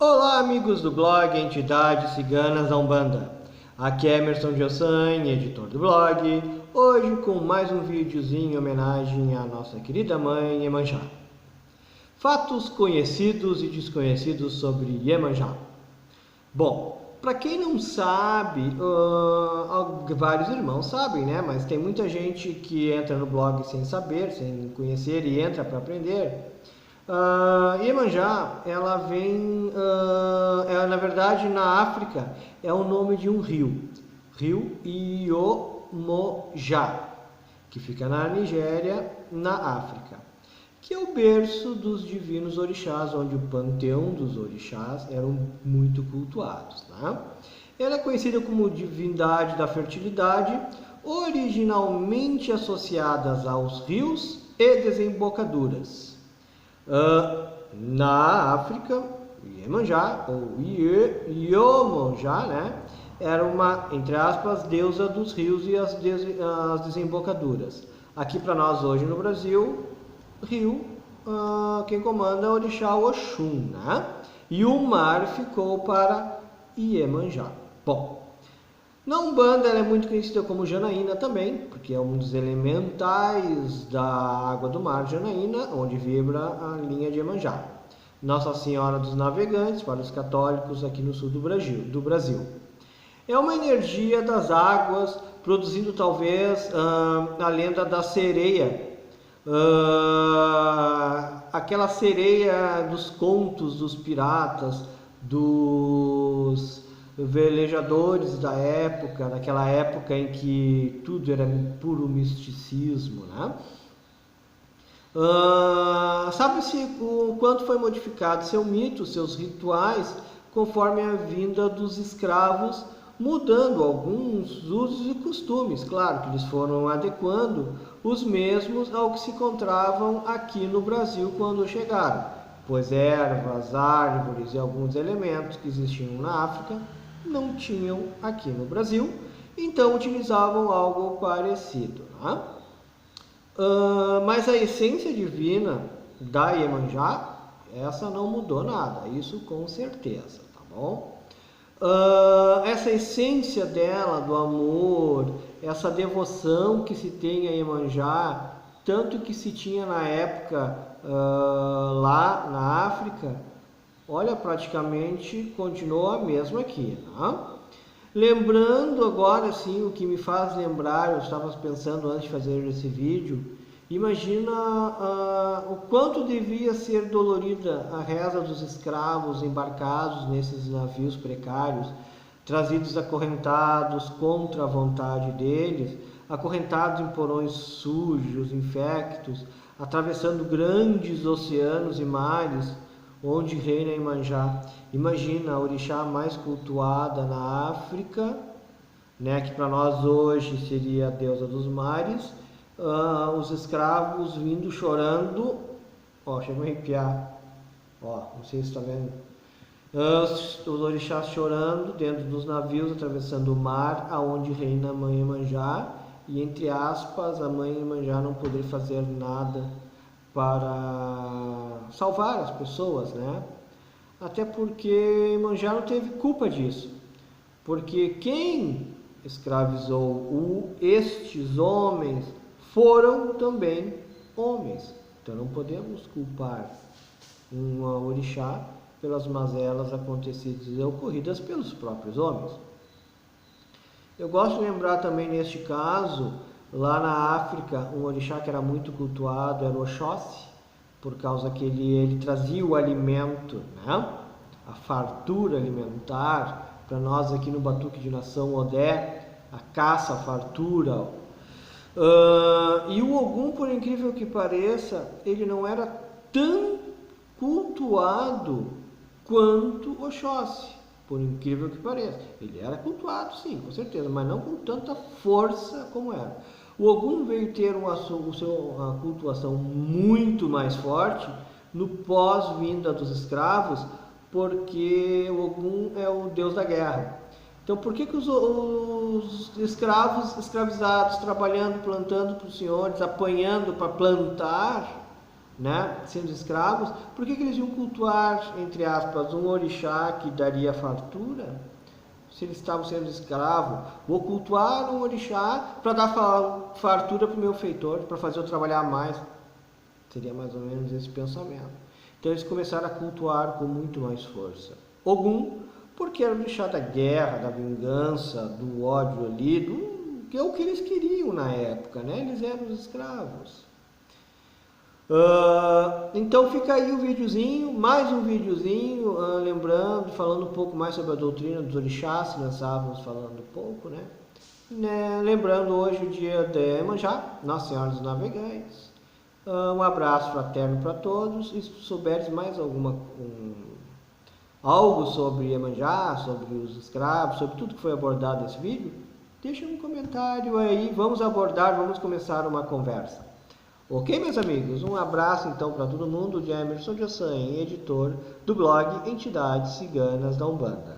Olá, amigos do blog Entidades Ciganas da Umbanda. Aqui é Emerson Giossan, editor do blog, hoje com mais um videozinho em homenagem à nossa querida mãe Iemanjá. Fatos conhecidos e desconhecidos sobre Iemanjá. Bom, para quem não sabe, vários irmãos sabem, né? Mas tem muita gente que entra no blog sem saber, sem conhecer e entra para aprender. Iemanjá, ela vem, na verdade, na África, é o nome de um rio Iemonjá, que fica na Nigéria, na África, que é o berço dos divinos orixás, onde o panteão dos orixás eram muito cultuados, né? Ela é conhecida como divindade da fertilidade, originalmente associadas aos rios e desembocaduras. Na África, Iemanjá, ou Iemonjá, né, era uma, entre aspas, deusa dos rios e as desembocaduras. Aqui para nós hoje no Brasil, rio, quem comanda é o orixá Oxum, né? E o mar ficou para Iemanjá. Bom, na Umbanda ela é muito conhecida como Janaína também, porque é um dos elementais da água do mar Janaína, onde vibra a linha de Iemanjá. Nossa Senhora dos Navegantes, para os católicos aqui no sul do Brasil. É uma energia das águas, produzindo talvez a lenda da sereia, aquela sereia dos contos dos piratas, dos velejadores da época, naquela época em que tudo era puro misticismo, né? Sabe-se o quanto foi modificado seu mito, seus rituais, conforme a vinda dos escravos, mudando alguns usos e costumes. Claro que eles foram adequando os mesmos ao que se encontravam aqui no Brasil quando chegaram, pois ervas, árvores e alguns elementos que existiam na África não tinham aqui no Brasil, então utilizavam algo parecido, né? Mas a essência divina da Iemanjá, essa não mudou nada, isso com certeza, tá bom? Essa essência dela, do amor, essa devoção que se tem a Iemanjá, tanto que se tinha na época lá na África, olha, praticamente continuou a mesma aqui, né? Lembrando agora, assim, o que me faz lembrar, eu estava pensando antes de fazer esse vídeo, imagina o quanto devia ser dolorida a reza dos escravos embarcados nesses navios precários, trazidos acorrentados contra a vontade deles, acorrentados em porões sujos, infectos, atravessando grandes oceanos e mares, onde reina Iemanjá. Imagina a orixá mais cultuada na África, né, que para nós hoje seria a deusa dos mares, os escravos vindo chorando, ó, chega a arrepiar, ó, não sei se está vendo, os orixás chorando dentro dos navios, atravessando o mar, aonde reina a mãe Iemanjá, e entre aspas, a mãe Iemanjá não poder fazer nada para salvar as pessoas, né? Até porque Iemanjá não teve culpa disso, porque quem escravizou estes homens foram também homens. Então não podemos culpar uma orixá pelas mazelas acontecidas e ocorridas pelos próprios homens. Eu gosto de lembrar também neste caso, lá na África, um orixá que era muito cultuado era o Oxóssi, por causa que ele trazia o alimento, né? A fartura alimentar. Para nós aqui no Batuque de Nação Odé, a caça, a fartura. E o Ogum, por incrível que pareça, ele não era tão cultuado quanto o Oxóssi. Por incrível que pareça, ele era cultuado sim, com certeza, mas não com tanta força como era. O Ogum veio ter uma cultuação muito mais forte no pós-vinda dos escravos, porque o Ogum é o deus da guerra. Então por que os escravizados, trabalhando, plantando para os senhores, apanhando para plantar, né, sendo escravos, por que eles iam cultuar, entre aspas, um orixá que daria fartura? Se eles estavam sendo escravos, vou cultuar um orixá para dar fartura para o meu feitor, para fazer eu trabalhar mais. Seria mais ou menos esse pensamento. Então eles começaram a cultuar com muito mais força Ogum, porque era o orixá da guerra, da vingança, do ódio ali, que é o que eles queriam na época, né? Eles eram os escravos. Então fica aí o videozinho, mais um videozinho, lembrando, falando um pouco mais sobre a doutrina dos orixás, que nós estávamos falando um pouco, né? Lembrando hoje o dia de Iemanjá, Nossa Senhora dos Navegantes. Um abraço fraterno para todos, e se souberes mais algo sobre Iemanjá, sobre os escravos, sobre tudo que foi abordado nesse vídeo, deixa um comentário aí, vamos abordar, vamos começar uma conversa. Ok, meus amigos? Um abraço então para todo mundo, de Emerson de Ossanha, editor do blog Entidades Ciganas da Umbanda.